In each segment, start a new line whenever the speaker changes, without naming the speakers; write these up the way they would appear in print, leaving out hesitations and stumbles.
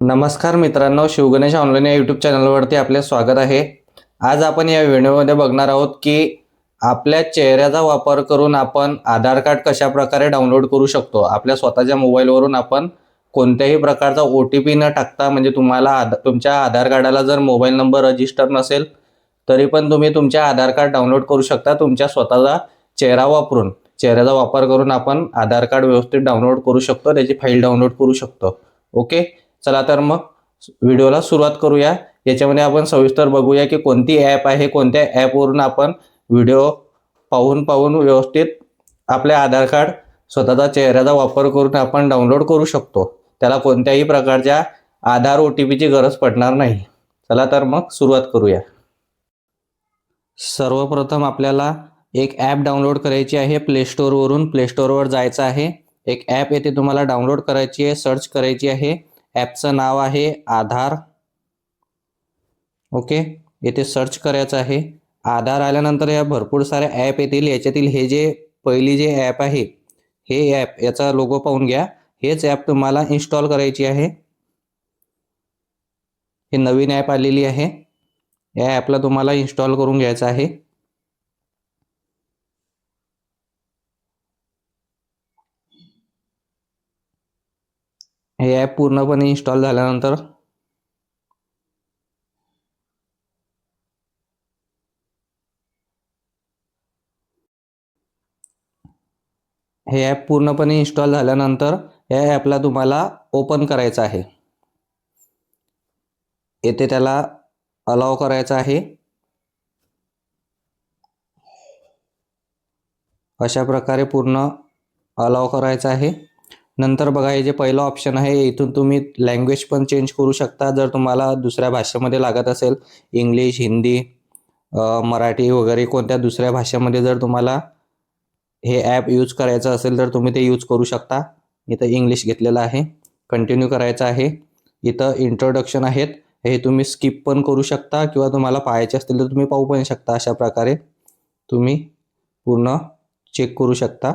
नमस्कार मित्रांनो, शिवगणेश ऑनलाईन या यूट्यूब चॅनलवरती आपले स्वागत आहे. आज आपण या व्हिडिओमध्ये बघणार आहोत की आपल्या चेहऱ्याचा वापर करून आपण आधार कार्ड कशा प्रकारे डाउनलोड करू शकतो. आपल्या स्वतःच्या मोबाईलवरून आपण कोणत्याही प्रकारचा OTP न टाकता, म्हणजे तुम्हाला तुमच्या आधार कार्डाला जर मोबाईल नंबर रजिस्टर नसेल तरी पण तुम्ही तुमच्या आधार कार्ड डाउनलोड करू शकता. तुमच्या स्वतःचा चेहरा वापरून, चेहऱ्याचा वापर करून आपण आधार कार्ड व्यवस्थित डाउनलोड करू शकतो, त्याची फाईल डाउनलोड करू शकतो. ओके, चला तर मग व्हिडिओला सुरुवात करूया. याच्यामध्ये आपण सविस्तर बघूया की कोणती ॲप आहे, कोणत्या ॲपवरून आपण व्हिडिओ पाहून व्यवस्थित आपले आधार कार्ड स्वतःचा चेहऱ्याचा वापर करून आपण डाउनलोड करू शकतो. त्याला कोणत्याही प्रकारच्या आधार OTPची गरज पडणार नाही. चला तर मग सुरुवात करूया. सर्वप्रथम आपल्याला एक ॲप डाउनलोड करायची आहे. प्ले स्टोअरवरून प्ले स्टोअरवर जायचं आहे. एक ॲप येथे तुम्हाला डाउनलोड करायची आहे, सर्च करायची आहे. ॲपचं नाव आहे आधार. ओके, येथे सर्च करायचं आहे. आधार आल्यानंतर या भरपूर साऱ्या ॲप येतील. याच्यातील हे जे पहिली जे ॲप आहे, हे ॲप, याचा लोगो पाहून घ्या. हेच ॲप तुम्हाला इन्स्टॉल करायची आहे. हे नवीन ॲप आलेली आहे. या ॲपला तुम्हाला इन्स्टॉल करून घ्यायचं आहे. हे ॲप पूर्णपणे इन्स्टॉल झाल्यानंतर या ॲपला तुम्हाला ओपन करायचं आहे. येथे त्याला अलाउ करायचं आहे. अशा प्रकारे पूर्ण अलाउ करायचं आहे. नंतर बघा, हे जे पहिलं ऑप्शन आहे, इथून तुम्ही लँग्वेज पण चेंज करू शकता. जर तुम्हाला दुसऱ्या भाषेमध्ये लागत असेल, इंग्लिश, हिंदी, मराठी वगैरे कोणत्या दुसऱ्या भाषेमध्ये जर तुम्हाला हे ॲप यूज करायचं असेल तर तुम्ही ते यूज करू शकता. इथं इंग्लिश घेतलेलं आहे, कंटिन्यू करायचं आहे. इथं इंट्रोडक्शन आहेत, हे तुम्ही स्किप पण करू शकता किंवा तुम्हाला पाहायचे असतील तर तुम्ही पाहू पण शकता. अशा प्रकारे तुम्ही पूर्ण चेक करू शकता.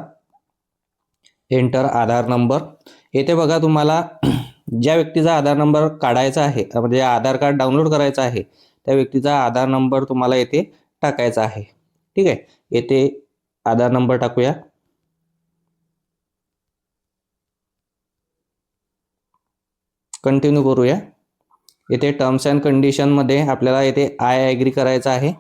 एंटर आधार नंबर. येथे बघा, तुम्हाला ज्या व्यक्तीचा आधार नंबर काढायचा आहे, म्हणजे आधार कार्ड डाउनलोड करायचं आहे, त्या व्यक्तीचा आधार नंबर तुम्हाला येथे टाकायचा आहे. ठीक आहे, येथे आधार नंबर टाकूया. कंटिन्यू करूया. येथे टर्म्स अँड कंडिशनमध्ये आपल्याला येथे आय ॲग्री करायचं आहे,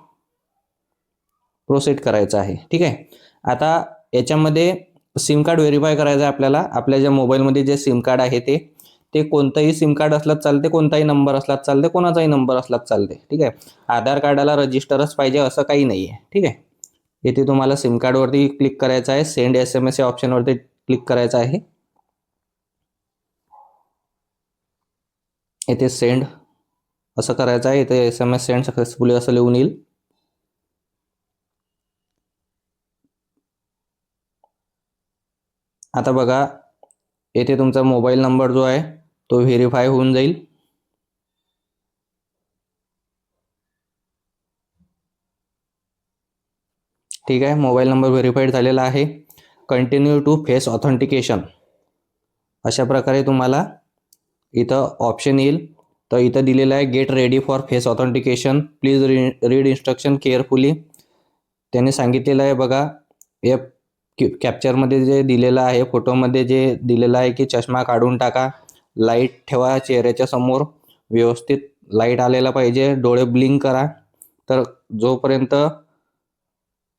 प्रोसीड करायचं आहे. ठीक आहे, आता याच्यामध्ये सिम कार्ड व्हेरीफाय करायचं आहे आपल्याला. आपल्या ज्या मोबाईलमध्ये जे सिम कार्ड आहे ते कोणतंही सिम कार्ड असलाच चालते, कोणताही नंबर असलाच चालते, कोणाचाही नंबर असलाच चालते. ठीक आहे, आधार कार्डाला रजिस्टरच पाहिजे असं काही नाही आहे. ठीक आहे, येथे तुम्हाला सिम कार्डवरती क्लिक करायचं आहे. सेंड SMS या ऑप्शनवरती क्लिक करायचं आहे. येथे सेंड असं करायचं आहे. इथे SMS सेंड सक्सेसफुली असं लिहून येईल. आता बघा, येथे तुमचा मोबाईल नंबर जो आहे तो व्हेरीफाय होऊन जाईल. ठीक आहे, मोबाईल नंबर व्हेरीफाईड झालेला आहे. कंटिन्यू टू फेस ऑथेंटिकेशन अशा प्रकारे तुम्हाला इथं ऑप्शन येईल. तर इथं दिलेलं आहे, get ready for face authentication, please read instruction carefully. त्यांनी सांगितलेलं आहे बघा, या कॅप्चरमध्ये जे दिलेलं आहे, फोटोमध्ये जे दिलेलं आहे की चष्मा काढून टाका, लाईट ठेवा चेहऱ्याच्या समोर, व्यवस्थित लाईट आलेला पाहिजे, डोळे ब्लिंक करा. तर जोपर्यंत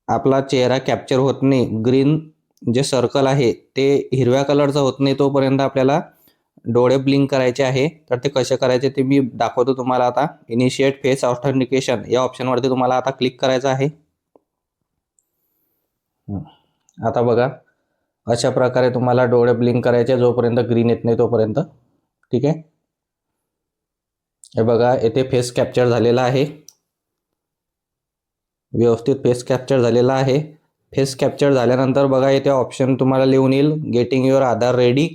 आपला चेहरा कॅप्चर होत नाही, ग्रीन जे सर्कल आहे ते हिरव्या कलरचा होत नाही, तोपर्यंत आपल्याला डोळे ब्लिंक करायचे आहे. तर ते कसे करायचे ते मी दाखवतो तुम्हाला आता. इनिशिएट फेस ऑथेंटिकेशन या ऑप्शनवरती तुम्हाला आता क्लिक करायचं आहे. आता बघा, अशा प्रकारे तुम्हाला डोळे ब्लिंक करायचे जोपर्यंत ग्रीन येत नाही तोपर्यंत. ठीक आहे, हे बघा, येथे फेस कॅप्चर झालेला आहे, व्यवस्थित फेस कॅप्चर झालेला आहे. फेस कॅप्चर झाल्यानंतर बघा, येथे ऑप्शन तुम्हाला लिहून येईल, getting your Aadhaar ready,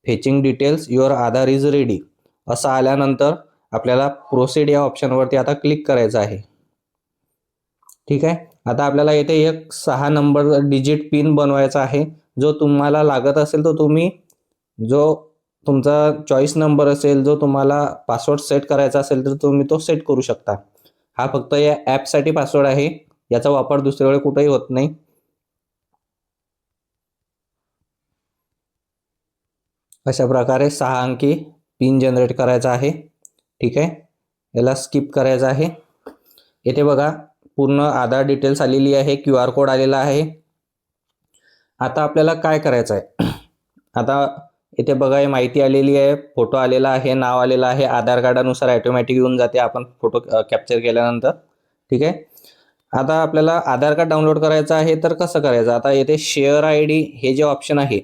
fetching details, your Aadhaar is ready. असं आल्यानंतर आपल्याला प्रोसीड या ऑप्शनवरती आता क्लिक करायचं आहे. ठीक आहे, आता आपल्याला येथे एक 6 नंबर डिजिट पिन बनवायचा आहे. जो तुम्हाला लागत असेल तो तुम्ही जो तुमचा चॉईस नंबर असेल, जो तुम्हाला पासवर्ड सेट करायचा असेल तर तुम्ही तो सेट करू शकता. हा फक्त या ॲपसाठी पासवर्ड आहे, याचा वापर दुसऱ्या वेळी कुठेही होत नाही. अशा प्रकारे 6 अंकी पिन जनरेट करायचा आहे. ठीक आहे, याला स्किप करायचं आहे. येथे बघा पूर्ण आधार डिटेल्स आलेली आहे, QR कोड आलेला आहे. आता आपल्याला काय करायचं आहे, आता इथे बघा ही माहिती आलेली आहे, फोटो आलेला आहे, नाव आलेलं आहे, आधार कार्डानुसार ऑटोमॅटिक येऊन जाते आपण फोटो कॅप्चर केल्यानंतर. ठीक आहे, आता आपल्याला आधार कार्ड डाउनलोड करायचं आहे तर कसं करायचं, आता येथे शेअर ID हे जे ऑप्शन आहे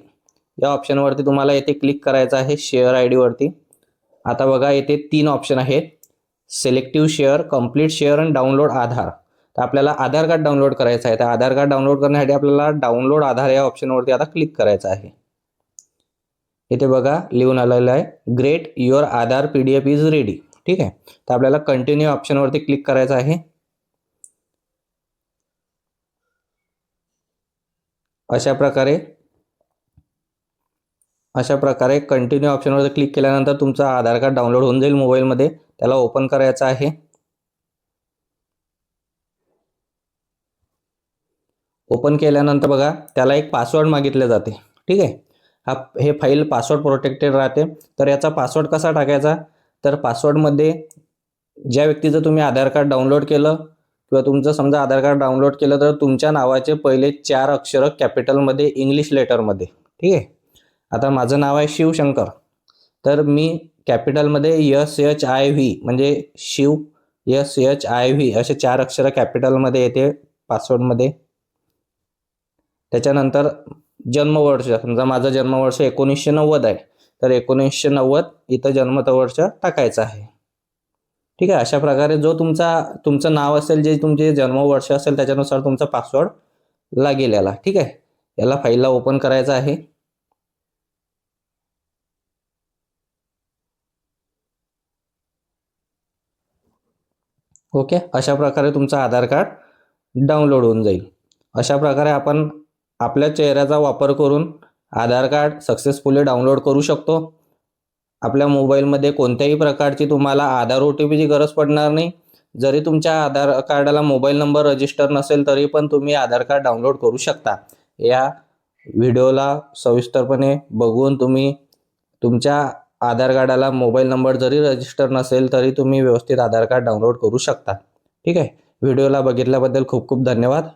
या ऑप्शनवरती तुम्हाला येथे क्लिक करायचं आहे, शेअर ID वरती. आता बघा येथे 3 ऑप्शन आहेत, सिलेक्टिव्ह शेअर, कंप्लीट शेअर आणि डाउनलोड आधार. तर आपल्याला आधार कार्ड डाउनलोड करायचं आहे, तर आधार कार्ड डाउनलोड करण्यासाठी आपल्याला डाउनलोड आधार या ऑप्शनवरती आता क्लिक करायचं आहे. इथे बघा लिहून आलेलं आहे, great your Aadhaar PDF is ready. ठीक आहे, तर आपल्याला कंटिन्यू ऑप्शनवरती क्लिक करायचं आहे. अशा प्रकारे कंटिन्यू ऑप्शनवर क्लिक केल्यानंतर तुमचा आधार कार्ड डाउनलोड होऊन जाईल मोबाईलमध्ये. त्याला ओपन करायचं आहे. ओपन केल्यानंतर बघा त्याला एक पासवर्ड मागितले जाते. ठीक आहे, हे फाईल पासवर्ड प्रोटेक्टेड राहते. तर याचा पासवर्ड कसा टाकायचा, तर पासवर्डमध्ये ज्या व्यक्तीचं तुम्ही आधार कार्ड डाउनलोड केलं किंवा तुमचं समजा आधार कार्ड डाउनलोड केलं तर तुमच्या नावाचे पहिले 4 अक्षर कॅपिटलमध्ये इंग्लिश लेटरमध्ये. ठीक आहे, आता माझं नाव आहे शिवशंकर, तर मी कॅपिटलमध्ये SHIV म्हणजे शिव SHIV असे 4 अक्षर कॅपिटलमध्ये येते पासवर्डमध्ये. त्याच्यानंतर जन्मवर्ष, समजा माझं जन्मवर्ष 1990 आहे तर 1990 इथं जन्मवर्ष टाकायचं आहे. ठीक आहे, अशा प्रकारे जो तुमचं नाव असेल, जे तुमचे जन्मवर्ष असेल त्याच्यानुसार तुमचा पासवर्ड लागेल याला. ठीक आहे, याला फाईलला ओपन करायचं आहे. ओके, अशा प्रकारे तुमचं आधार कार्ड डाउनलोड होऊन जाईल. अशा प्रकारे आपण आपल्या चेहऱ्याचा वापर करून आधार कार्ड सक्सेसफुली डाउनलोड करू शकतो. आपल्या मोबाईलमध्ये कोणत्याही प्रकारची तुम्हाला आधार OTPची गरज पडणार नाही. जरी तुमच्या आधार कार्डाला मोबाईल नंबर रजिस्टर नसेल तरी पण तुम्ही आधार कार्ड डाउनलोड करू शकता. या व्हिडिओला सविस्तरपणे बघून तुम्ही तुमच्या आधार कार्डाला मोबाईल नंबर जरी रजिस्टर नसेल तरी तुम्ही व्यवस्थित आधार कार्ड डाउनलोड करू शकता. ठीक आहे, व्हिडिओला बघितल्याबद्दल खूप खूप धन्यवाद.